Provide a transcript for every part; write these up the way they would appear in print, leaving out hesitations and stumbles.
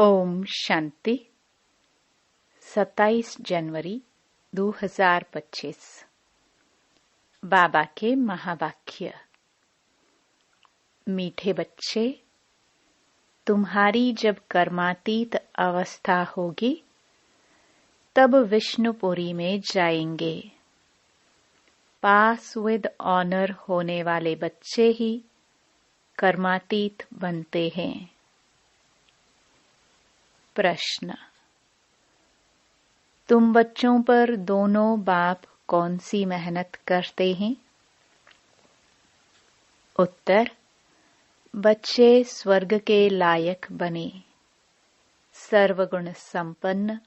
ओम शांति। 27 जनवरी 2025। बाबा के महावाक्य। मीठे बच्चे, तुम्हारी जब कर्मातीत अवस्था होगी तब विष्णुपुरी में जाएंगे। पास विद ऑनर होने वाले बच्चे ही कर्मातीत बनते हैं। प्रश्न। तुम बच्चों पर दोनों बाप कौन सी मेहनत करते हैं? उत्तर। बच्चे स्वर्ग के लायक बने, सर्वगुण संपन्न,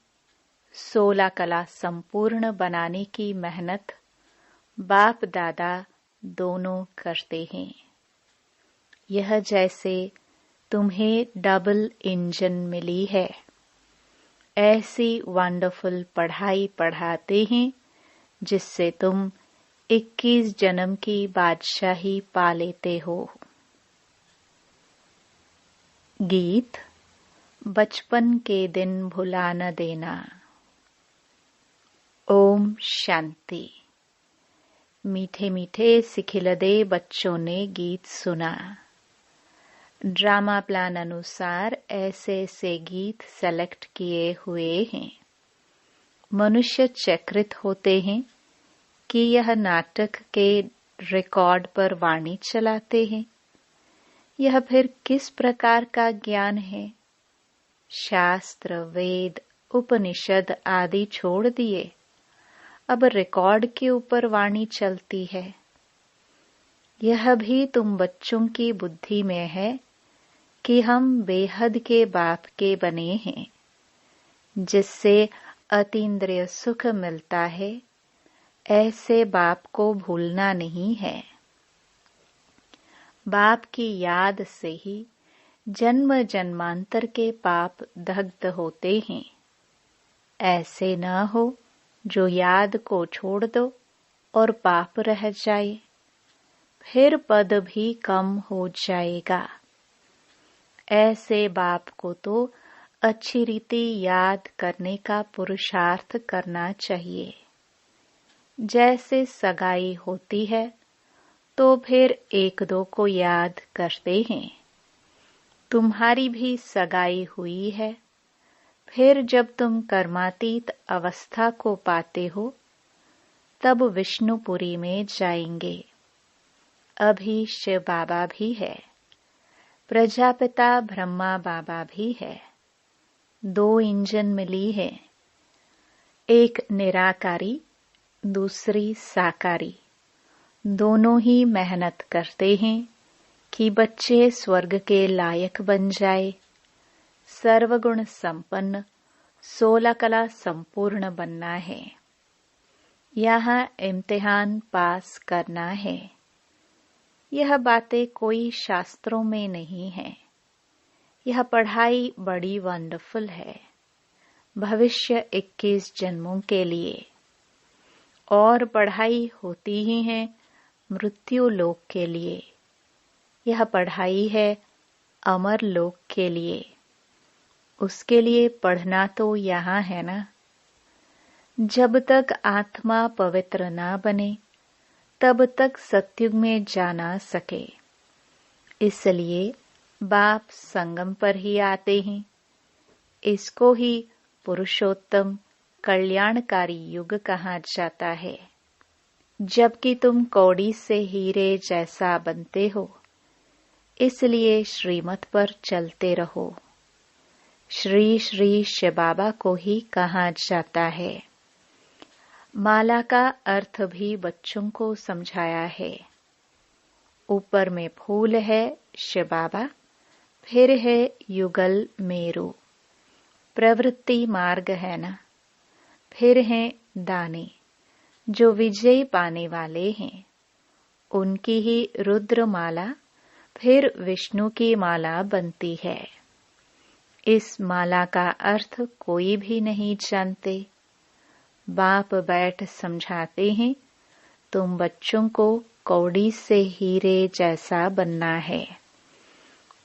16 कला संपूर्ण बनाने की मेहनत बाप दादा दोनों करते हैं। यह जैसे तुम्हें डबल इंजन मिली है, ऐसी वंडरफुल पढ़ाई पढ़ाते हैं जिससे तुम 21 जन्म की बादशाही पा लेते हो। गीत। बचपन के दिन भुला न देना। ओम शांति। मीठे मीठे सिखिलदे बच्चों ने गीत सुना। ड्रामा प्लान अनुसार ऐसे ऐसे गीत सेलेक्ट किए हुए हैं। मनुष्य चक्रित होते हैं कि यह नाटक के रिकॉर्ड पर वाणी चलाते हैं। यह फिर किस प्रकार का ज्ञान है? शास्त्र, वेद, उपनिषद आदि छोड़ दिए, अब रिकॉर्ड के ऊपर वाणी चलती है। यह भी तुम बच्चों की बुद्धि में है कि हम बेहद के बाप के बने हैं, जिससे अतीन्द्रिय सुख मिलता है। ऐसे बाप को भूलना नहीं है। बाप की याद से ही जन्म जन्मांतर के पाप दग्ध होते हैं। ऐसे न हो जो याद को छोड़ दो और पाप रह जाए, फिर पद भी कम हो जाएगा। ऐसे बाप को तो अच्छी रीति याद करने का पुरुषार्थ करना चाहिए। जैसे सगाई होती है तो फिर एक दो को याद करते हैं। तुम्हारी भी सगाई हुई है। फिर जब तुम कर्मातीत अवस्था को पाते हो तब विष्णुपुरी में जाएंगे। अभी शिव बाबा भी है, प्रजापिता ब्रह्मा बाबा भी है। 2 इंजन मिली है, एक निराकारी, दूसरी साकारी। दोनों ही मेहनत करते हैं कि बच्चे स्वर्ग के लायक बन जाए। सर्वगुण संपन्न, 16 कला संपूर्ण बनना है। यहाँ इम्तिहान पास करना है। यह बातें कोई शास्त्रों में नहीं है। यह पढ़ाई बड़ी वंडरफुल है, भविष्य 21 जन्मों के लिए। और पढ़ाई होती ही है मृत्यु लोक के लिए। यह पढ़ाई है अमर लोक के लिए। उसके लिए पढ़ना तो यहाँ है ना। जब तक आत्मा पवित्र ना बने तब तक सत्युग में जा ना सके। इसलिए बाप संगम पर ही आते हैं। इसको ही पुरुषोत्तम कल्याणकारी युग कहा जाता है। जबकि तुम कौड़ी से हीरे जैसा बनते हो, इसलिए श्रीमत पर चलते रहो। श्री श्री शिव बाबा को ही कहा जाता है। माला का अर्थ भी बच्चों को समझाया है। ऊपर में फूल है शिव बाबा, फिर है युगल मेरू, प्रवृत्ति मार्ग है ना। फिर हैं दाने जो विजय पाने वाले हैं। उनकी ही रुद्र माला फिर विष्णु की माला बनती है। इस माला का अर्थ कोई भी नहीं जानते। बाप बैठ समझाते हैं, तुम बच्चों को कौड़ी से हीरे जैसा बनना है।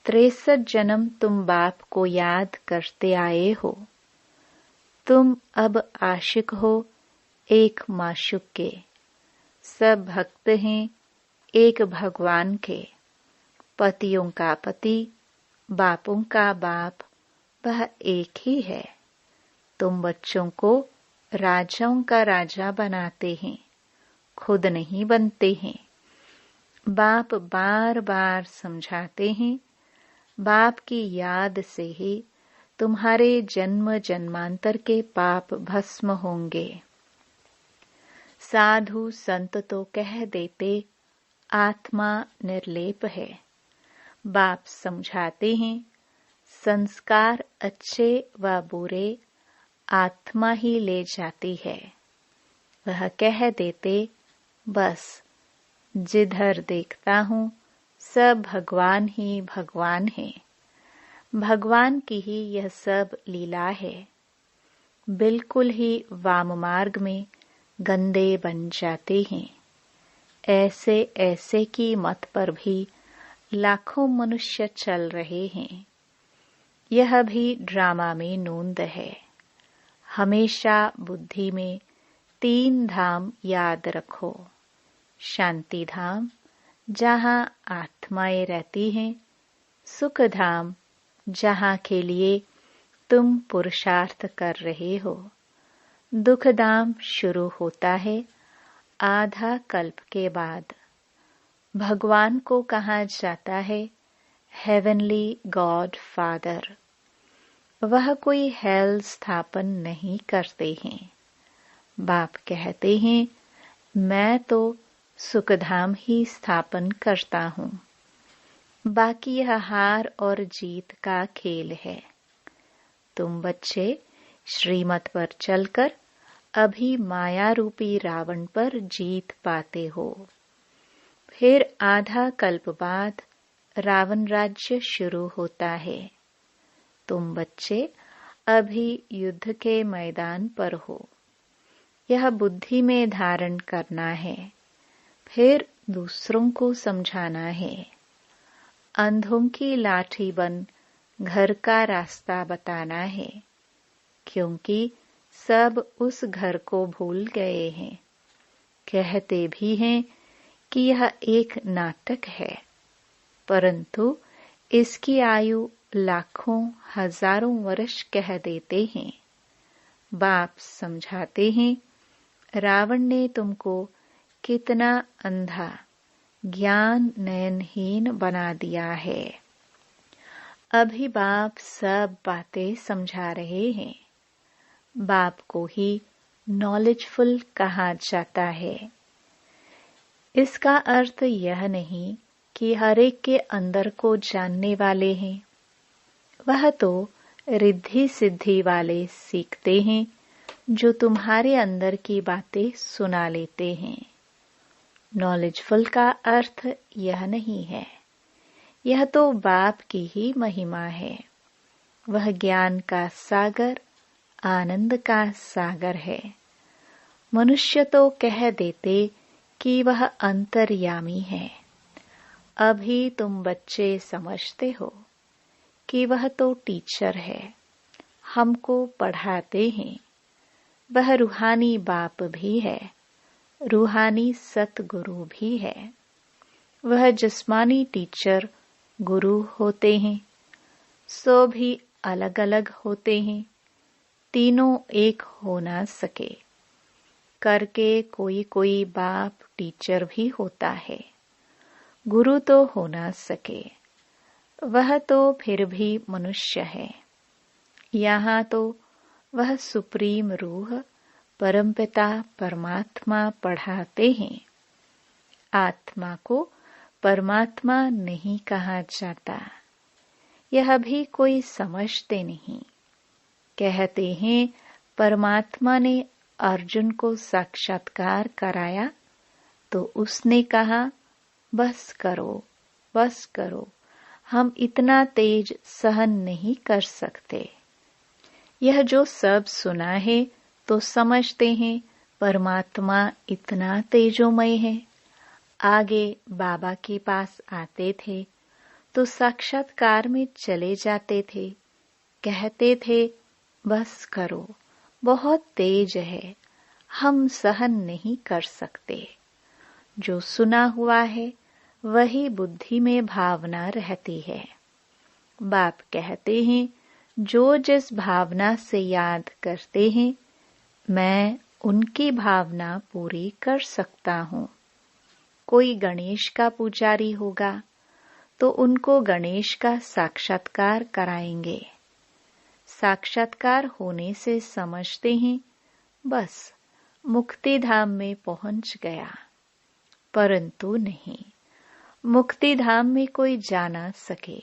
63 जन्म तुम बाप को याद करते आए हो। तुम अब आशिक हो एक माशूक के। सब भक्त हैं एक भगवान के। पतियों का पति, बापों का बाप, वह एक ही है। तुम बच्चों को राजाओं का राजा बनाते हैं, खुद नहीं बनते हैं। बाप बार बार समझाते हैं, बाप की याद से ही तुम्हारे जन्म जन्मांतर के पाप भस्म होंगे। साधु संत तो कह देते आत्मा निर्लेप है। बाप समझाते हैं, संस्कार अच्छे व बुरे आत्मा ही ले जाती है। वह कह देते, बस जिधर देखता हूँ सब भगवान ही भगवान है। भगवान की ही यह सब लीला है। बिल्कुल ही वाम मार्ग में गंदे बन जाते हैं। ऐसे ऐसे की मत पर भी लाखों मनुष्य चल रहे हैं। यह भी ड्रामा में नोंद है। हमेशा बुद्धि में 3 धाम याद रखो। शांति धाम जहाँ आत्माएं रहती हैं, सुख धाम जहाँ के लिए तुम पुरुषार्थ कर रहे हो, दुख धाम शुरू होता है आधा कल्प के बाद। भगवान को कहा जाता है हेवनली गॉड फादर। वह कोई हेल स्थापन नहीं करते हैं। बाप कहते हैं, मैं तो सुखधाम ही स्थापन करता हूँ। बाकी यह हार और जीत का खेल है। तुम बच्चे श्रीमत पर चलकर अभी माया रूपी रावण पर जीत पाते हो। फिर आधा कल्प बाद रावण राज्य शुरू होता है। तुम बच्चे अभी युद्ध के मैदान पर हो। यह बुद्धि में धारण करना है, फिर दूसरों को समझाना है। अंधों की लाठी बन घर का रास्ता बताना है, क्योंकि सब उस घर को भूल गए हैं। कहते भी हैं कि यह एक नाटक है, परंतु इसकी आयु लाखों हजारों वर्ष कह देते हैं। बाप समझाते हैं, रावण ने तुमको कितना अंधा ज्ञान नयनहीन बना दिया है। अभी बाप सब बातें समझा रहे हैं। बाप को ही नॉलेजफुल कहा जाता है। इसका अर्थ यह नहीं कि हर एक के अंदर को जानने वाले हैं। वह तो रिद्धि सिद्धि वाले सीखते हैं, जो तुम्हारे अंदर की बातें सुना लेते हैं। नॉलेजफुल का अर्थ यह नहीं है। यह तो बाप की ही महिमा है। वह ज्ञान का सागर, आनंद का सागर है। मनुष्य तो कह देते कि वह अंतर्यामी है। अभी तुम बच्चे समझते हो कि वह तो टीचर है, हमको पढ़ाते हैं। वह रूहानी बाप भी है, रूहानी सतगुरु भी है। वह जिस्मानी टीचर गुरु होते हैं, सो भी अलग अलग होते हैं। तीनों एक हो ना सके। करके कोई कोई बाप टीचर भी होता है, गुरु तो हो ना सके। वह तो फिर भी मनुष्य है। यहाँ तो वह सुप्रीम रूह परमपिता परमात्मा पढ़ाते हैं। आत्मा को परमात्मा नहीं कहा जाता। यह भी कोई समझते नहीं। कहते हैं परमात्मा ने अर्जुन को साक्षात्कार कराया तो उसने कहा, बस करो, बस करो, हम इतना तेज सहन नहीं कर सकते। यह जो सब सुना है तो समझते हैं परमात्मा इतना तेजोमय है। आगे बाबा के पास आते थे तो साक्षात्कार में चले जाते थे, कहते थे बस करो, बहुत तेज है, हम सहन नहीं कर सकते। जो सुना हुआ है वही बुद्धि में भावना रहती है। बाप कहते हैं जो जिस भावना से याद करते हैं मैं उनकी भावना पूरी कर सकता हूँ। कोई गणेश का पुजारी होगा तो उनको गणेश का साक्षात्कार कराएंगे। साक्षात्कार होने से समझते हैं बस मुक्ति धाम में पहुंच गया, परंतु नहीं, मुक्ति धाम में कोई जा ना सके।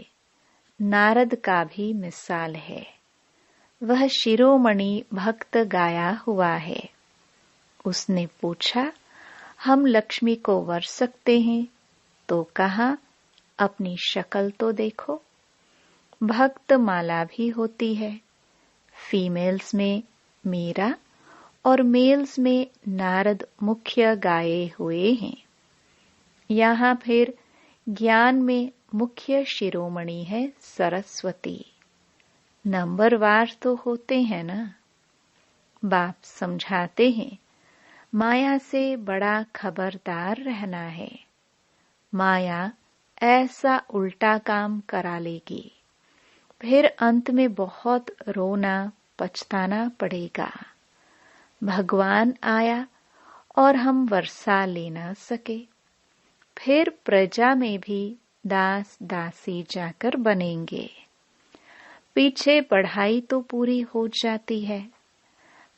नारद का भी मिसाल है, वह शिरोमणि भक्त गाया हुआ है। उसने पूछा हम लक्ष्मी को वर सकते हैं? तो कहा अपनी शक्ल तो देखो। भक्त माला भी होती है, फीमेल्स में मीरा और मेल्स में नारद मुख्य गाए हुए हैं। यहाँ फिर ज्ञान में मुख्य शिरोमणि है सरस्वती। नंबरवार तो होते हैं ना। बाप समझाते हैं माया से बड़ा खबरदार रहना है। माया ऐसा उल्टा काम करा लेगी, फिर अंत में बहुत रोना पछताना पड़ेगा। भगवान आया और हम वर्षा ले ना सके, फिर प्रजा में भी दास दासी जाकर बनेंगे। पीछे पढ़ाई तो पूरी हो जाती है,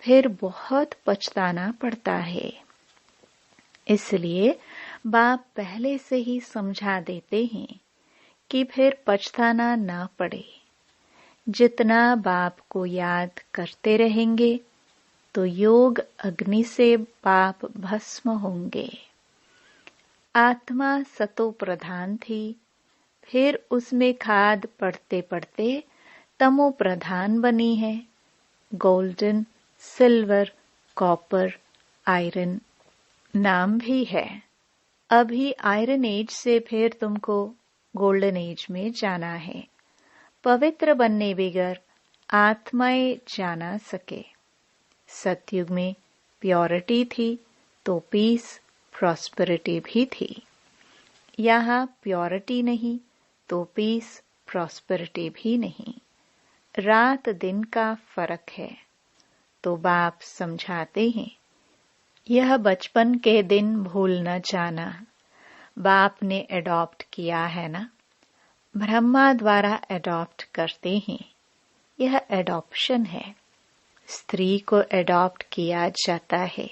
फिर बहुत पछताना पड़ता है। इसलिए बाप पहले से ही समझा देते हैं कि फिर पछताना ना पड़े। जितना बाप को याद करते रहेंगे तो योग अग्नि से पाप भस्म होंगे। आत्मा सतो प्रधान थी, फिर उसमें खाद पड़ते पड़ते तमो प्रधान बनी है। गोल्डन, सिल्वर, कॉपर, आयरन नाम भी है। अभी आयरन एज से फिर तुमको गोल्डन एज में जाना है। पवित्र बनने बगैर आत्माएं जाना सके। सतयुग में प्योरिटी थी तो पीस, प्रॉस्पेरिटी भी थी। यहाँ प्योरिटी नहीं तो पीस, प्रॉस्पेरिटी भी नहीं। रात दिन का फर्क है। तो बाप समझाते हैं यह बचपन के दिन भूल न जाना। बाप ने एडॉप्ट किया है ना, ब्रह्मा द्वारा एडॉप्ट करते हैं। यह एडॉप्शन है। स्त्री को एडॉप्ट किया जाता है,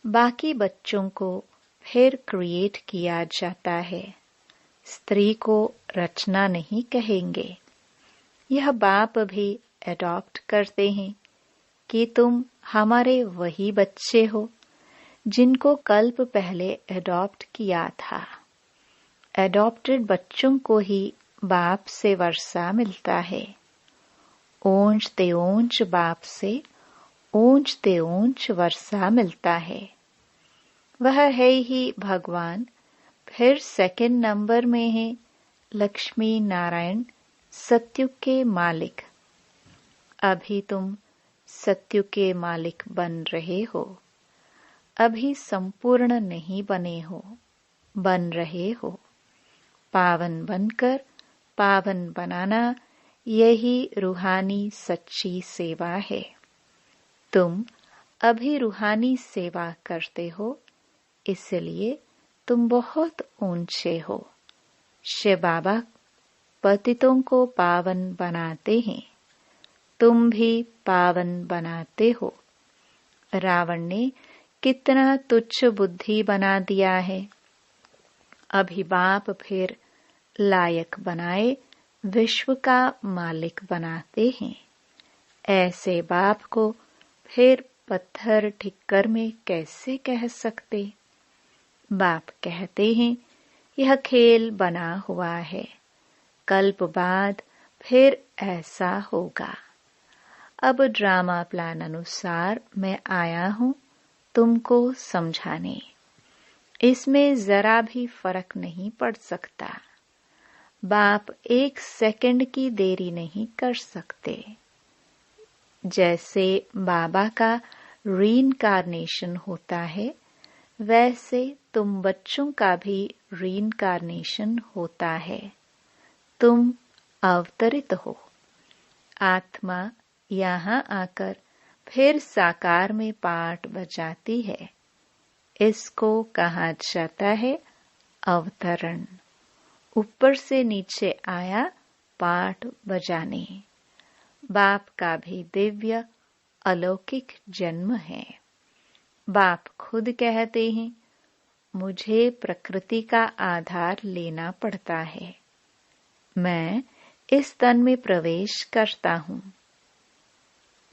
बाकी बच्चों को फिर क्रिएट किया जाता है। स्त्री को रचना नहीं कहेंगे। यह बाप भी एडॉप्ट करते हैं कि तुम हमारे वही बच्चे हो जिनको कल्प पहले एडॉप्ट किया था। एडॉप्टेड बच्चों को ही बाप से वर्षा मिलता है। ऊंच ते ऊंच बाप से ऊंच ते ऊंच वर्षा मिलता है। वह है ही भगवान। फिर सेकंड नंबर में है लक्ष्मी नारायण, सत्युग के मालिक। अभी तुम सत्युग के मालिक बन रहे हो। अभी संपूर्ण नहीं बने हो, बन रहे हो। पावन बनकर पावन बनाना यही रूहानी सच्ची सेवा है। तुम अभी रूहानी सेवा करते हो, इसलिए तुम बहुत ऊंचे हो। शिव बाबा पतितों को पावन बनाते हैं, तुम भी पावन बनाते हो। रावण ने कितना तुच्छ बुद्धि बना दिया है। अभी बाप फिर लायक बनाए विश्व का मालिक बनाते हैं। ऐसे बाप को फिर पत्थर ठिक्कर में कैसे कह सकते? बाप कहते हैं यह खेल बना हुआ है, कल्प बाद फिर ऐसा होगा। अब ड्रामा प्लान अनुसार मैं आया हूं तुमको समझाने। इसमें जरा भी फर्क नहीं पड़ सकता। बाप 1 सेकंड की देरी नहीं कर सकते। जैसे बाबा का रीइंकार्नेशन होता है, वैसे तुम बच्चों का भी रीइंकार्नेशन होता है। तुम अवतरित हो। आत्मा यहाँ आकर फिर साकार में पाठ बजाती है। इसको कहा जाता है अवतरण। ऊपर से नीचे आया पाठ बजाने। बाप का भी दिव्य अलौकिक जन्म है। बाप खुद कहते हैं, मुझे प्रकृति का आधार लेना पड़ता है। मैं इस तन में प्रवेश करता हूँ।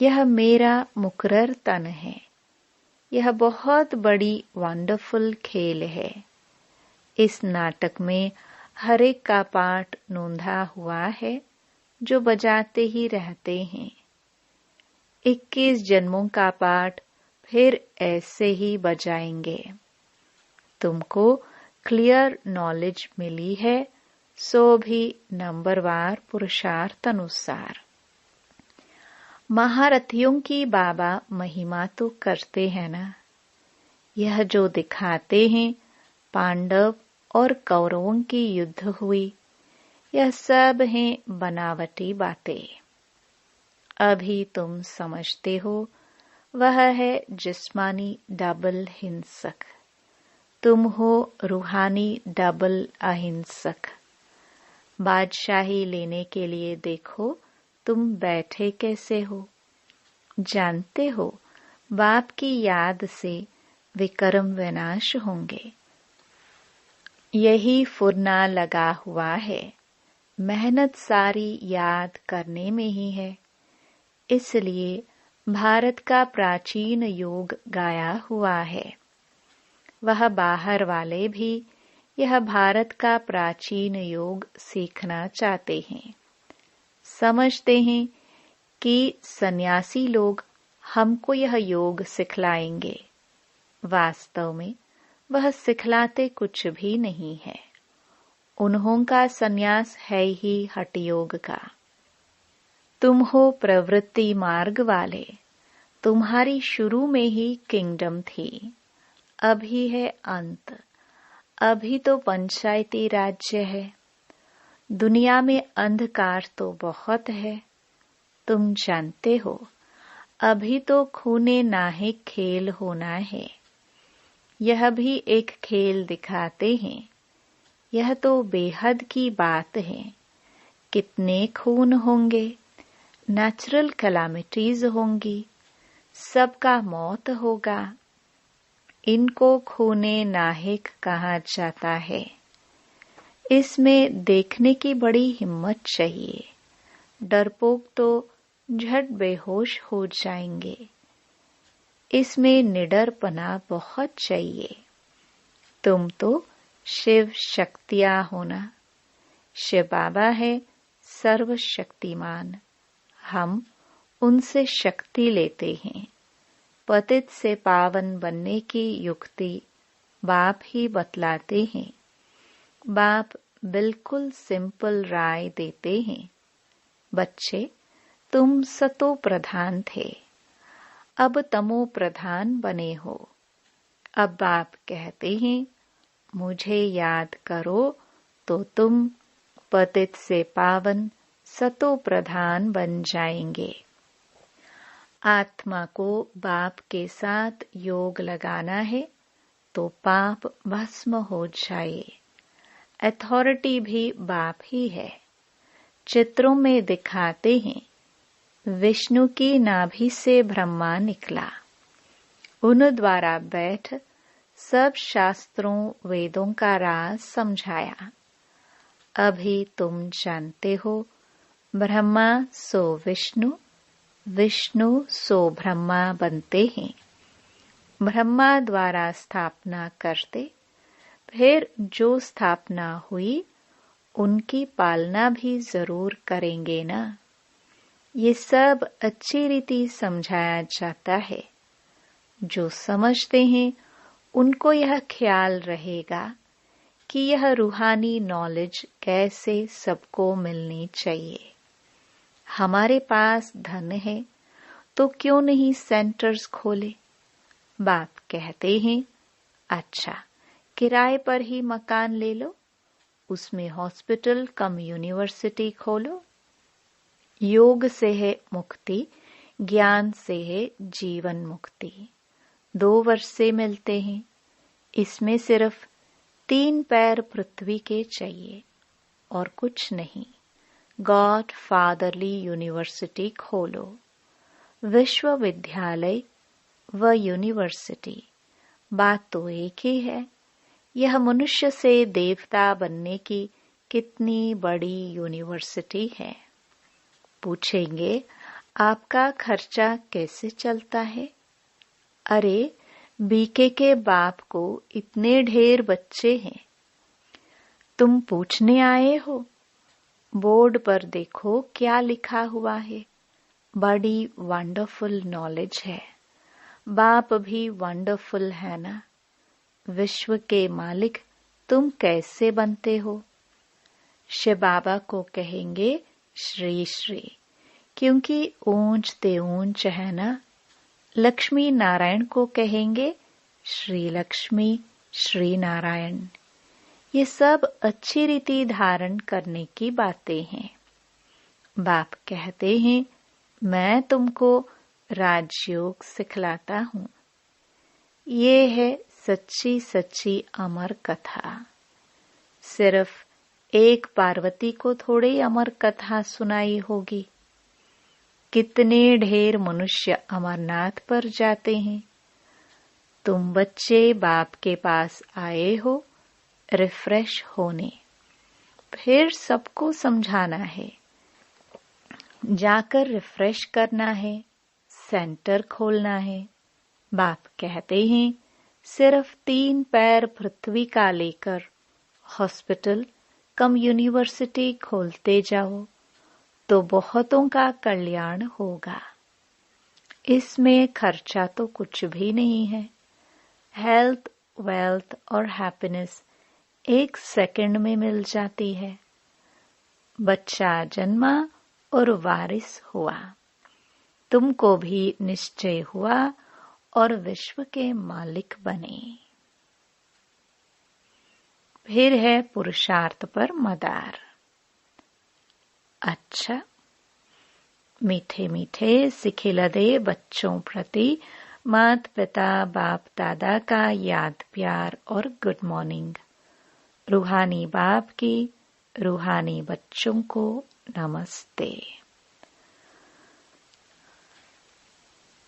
यह मेरा मुकर्रर तन है। यह बहुत बड़ी वंडरफुल खेल है। इस नाटक में हर एक का पाठ नोंधा हुआ है, जो बजाते ही रहते हैं। 21 जन्मों का पाठ फिर ऐसे ही बजाएंगे। तुमको क्लियर नॉलेज मिली है, सो भी नंबरवार पुरुषार्थ अनुसार। महारथियों की बाबा महिमा तो करते हैं ना। यह जो दिखाते हैं पांडव और कौरवों की युद्ध हुई, यह सब हैं बनावटी बातें। अभी तुम समझते हो वह है जिस्मानी डबल हिंसक। तुम हो रूहानी डबल अहिंसक। बादशाही लेने के लिए देखो तुम बैठे कैसे हो। जानते हो बाप की याद से विकर्म विनाश होंगे। यही फुरना लगा हुआ है। मेहनत सारी याद करने में ही है। इसलिए भारत का प्राचीन योग गाया हुआ है। वह बाहर वाले भी यह भारत का प्राचीन योग सीखना चाहते हैं। समझते हैं कि सन्यासी लोग हमको यह योग सिखलाएंगे। वास्तव में वह सिखलाते कुछ भी नहीं है। उन्हों का सन्यास है ही हठयोग का। तुम हो प्रवृत्ति मार्ग वाले। तुम्हारी शुरू में ही किंगडम थी, अभी है अंत। अभी तो पंचायती राज्य है। दुनिया में अंधकार तो बहुत है। तुम जानते हो अभी तो खूने नाहिक खेल होना है। यह भी एक खेल दिखाते हैं। यह तो बेहद की बात है। कितने खून होंगे, नेचुरल कैलामिटीज होंगी, सबका मौत होगा। इनको खूने नाहिक कहा जाता है। इसमें देखने की बड़ी हिम्मत चाहिए। डरपोक तो झट बेहोश हो जाएंगे। इसमें निडरपना बहुत चाहिए। तुम तो शिव शक्तियां होना। शिव बाबा है सर्वशक्तिमान। हम उनसे शक्ति लेते हैं। पतित से पावन बनने की युक्ति बाप ही बतलाते हैं। बाप बिल्कुल सिंपल राय देते हैं। बच्चे, तुम सतो प्रधान थे, अब तमो प्रधान बने हो। अब बाप कहते हैं, मुझे याद करो तो तुम पतित से पावन सतो प्रधान बन जाएंगे। आत्मा को बाप के साथ योग लगाना है तो पाप भस्म हो जाए। अथॉरिटी भी बाप ही है। चित्रों में दिखाते हैं विष्णु की नाभि से ब्रह्मा निकला। उन द्वारा बैठ सब शास्त्रों वेदों का राज समझाया। अभी तुम जानते हो ब्रह्मा सो विष्णु, विष्णु सो ब्रह्मा बनते हैं। ब्रह्मा द्वारा स्थापना करते, फिर जो स्थापना हुई उनकी पालना भी जरूर करेंगे ना। ये सब अच्छी रीति समझाया जाता है। जो समझते हैं उनको यह ख्याल रहेगा कि यह रूहानी नॉलेज कैसे सबको मिलनी चाहिए। हमारे पास धन है तो क्यों नहीं सेंटर्स खोले। बाप कहते हैं, अच्छा किराए पर ही मकान ले लो, उसमें हॉस्पिटल कम यूनिवर्सिटी खोलो। योग से है मुक्ति, ज्ञान से है जीवन मुक्ति। 2 वर्ष से मिलते हैं। इसमें सिर्फ 3 पैर पृथ्वी के चाहिए और कुछ नहीं। गॉड फादरली यूनिवर्सिटी खोलो। विश्वविद्यालय व यूनिवर्सिटी बात तो एक ही है। यह मनुष्य से देवता बनने की कितनी बड़ी यूनिवर्सिटी है। पूछेंगे, आपका खर्चा कैसे चलता है? अरे, बीके के बाप को इतने ढेर बच्चे हैं, तुम पूछने आए हो? बोर्ड पर देखो क्या लिखा हुआ है। बड़ी वंडरफुल नॉलेज है। बाप भी वंडरफुल है ना। विश्व के मालिक तुम कैसे बनते हो? शिव बाबा को कहेंगे श्री श्री, क्योंकि ऊंच ते ऊंच है ना। लक्ष्मी नारायण को कहेंगे श्री लक्ष्मी श्री नारायण। ये सब अच्छी रीति धारण करने की बातें हैं। बाप कहते हैं, मैं तुमको राजयोग सिखलाता हूँ। ये है सच्ची सच्ची अमर कथा। सिर्फ एक पार्वती को थोड़ी अमर कथा सुनाई होगी। कितने ढेर मनुष्य अमरनाथ पर जाते हैं। तुम बच्चे बाप के पास आए हो रिफ्रेश होने, फिर सबको समझाना है, जाकर रिफ्रेश करना है, सेंटर खोलना है। बाप कहते हैं, सिर्फ 3 पैर पृथ्वी का लेकर हॉस्पिटल कम यूनिवर्सिटी खोलते जाओ तो बहुतों का कल्याण होगा। इसमें खर्चा तो कुछ भी नहीं है। हेल्थ, वेल्थ और हैप्पीनेस 1 सेकंड में मिल जाती है। बच्चा जन्मा और वारिस हुआ। तुमको भी निश्चय हुआ और विश्व के मालिक बने। फिर है पुरुषार्थ पर मदार। अच्छा, मीठे मीठे सिखिलदे बच्चों प्रति माता पिता बाप दादा का याद प्यार और गुड मॉर्निंग। रूहानी बाप की रूहानी बच्चों को नमस्ते।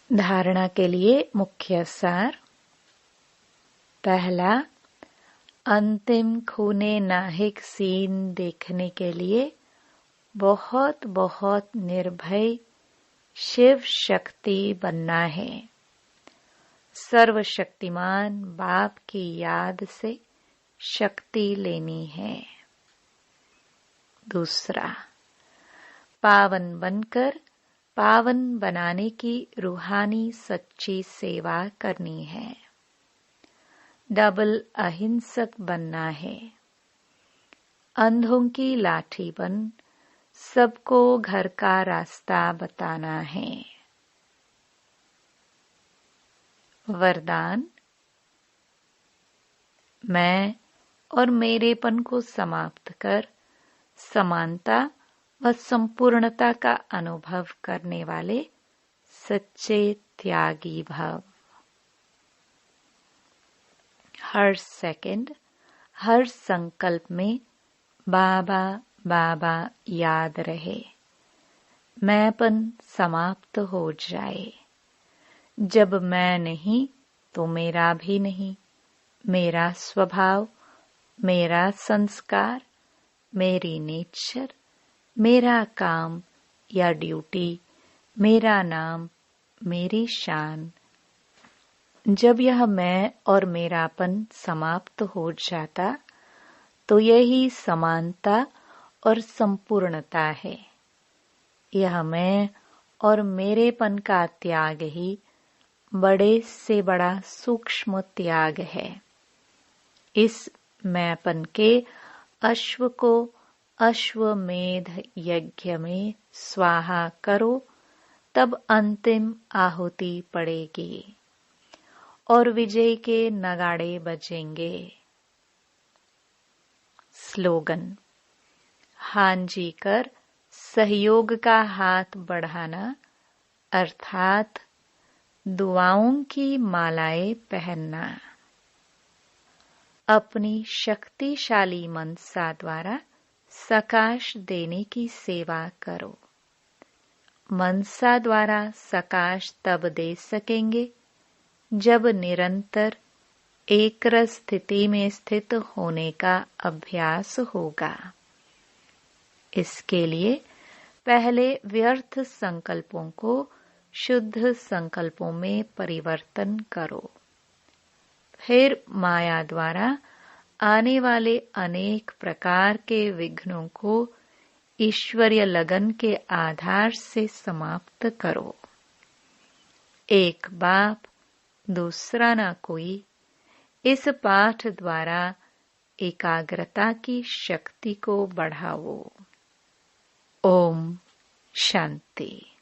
धारणा के लिए मुख्य सार। पहला, अंतिम खूने नाहिक सीन देखने के लिए बहुत बहुत निर्भय शिव शक्ति बनना है। सर्वशक्तिमान बाप की याद से शक्ति लेनी है। दूसरा, पावन बनकर पावन बनाने की रूहानी सच्ची सेवा करनी है। डबल अहिंसक बनना है। अंधों की लाठी बन सबको घर का रास्ता बताना है। वरदान, मैं और मेरेपन को समाप्त कर समानता व संपूर्णता का अनुभव करने वाले सच्चे त्यागी भव। हर सेकंड, हर संकल्प में बाबा बाबा याद रहे। मैंपन समाप्त हो जाए। जब मैं नहीं तो मेरा भी नहीं। मेरा स्वभाव, मेरा संस्कार, मेरी नेचर, मेरा काम या ड्यूटी, मेरा नाम, मेरी शान। जब यह मैं और मेरापन समाप्त हो जाता तो यही समानता और संपूर्णता है। यह मैं और मेरेपन का त्याग ही बड़े से बड़ा सूक्ष्म त्याग है। इस मैंपन के अश्व को अश्वमेध यज्ञ में स्वाहा करो, तब अंतिम आहुति पड़ेगी और विजय के नगाड़े बजेंगे। स्लोगन। हां जी कर सहयोग का हाथ बढ़ाना, अर्थात दुआओं की मालाएं पहनना। अपनी शक्तिशाली मनसा द्वारा सकाश देने की सेवा करो। मनसा द्वारा सकाश तब दे सकेंगे जब निरंतर एकरस स्थिति में स्थित होने का अभ्यास होगा। इसके लिए पहले व्यर्थ संकल्पों को शुद्ध संकल्पों में परिवर्तन करो। फिर माया द्वारा आने वाले अनेक प्रकार के विघ्नों को ईश्वरीय लगन के आधार से समाप्त करो। एक बाप दूसरा न कोई, इस पाठ द्वारा एकाग्रता की शक्ति को बढ़ाओ। ओम शांति।